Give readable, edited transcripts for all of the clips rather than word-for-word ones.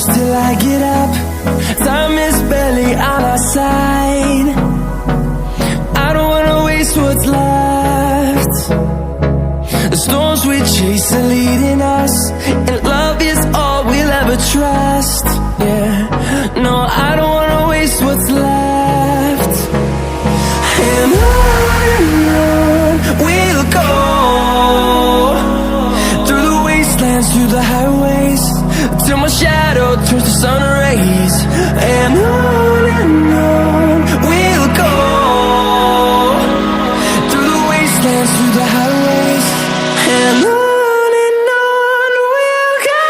push till I get up. Time is barely on our side. I don't wanna waste what's left. The storms we chase are leading us, and love is all we'll ever trust. Yeah, no, I don't wanna waste what's left. And on we'll go, through the wastelands, through the highways, till my shadow turns to sun rays. And on we'll go, through the wastelands, through the highways, and on we'll go.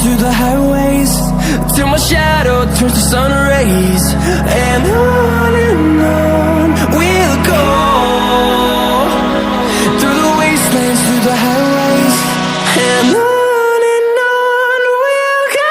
Through the highways, till my shadow turns to sun rays. And on we'll go, through the wastelands, through the highways, and on we'll go.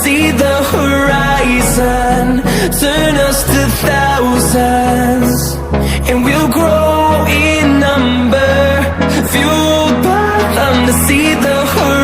See the horizon turn us to thousands, and we'll grow in number, fueled by them to see the horizon.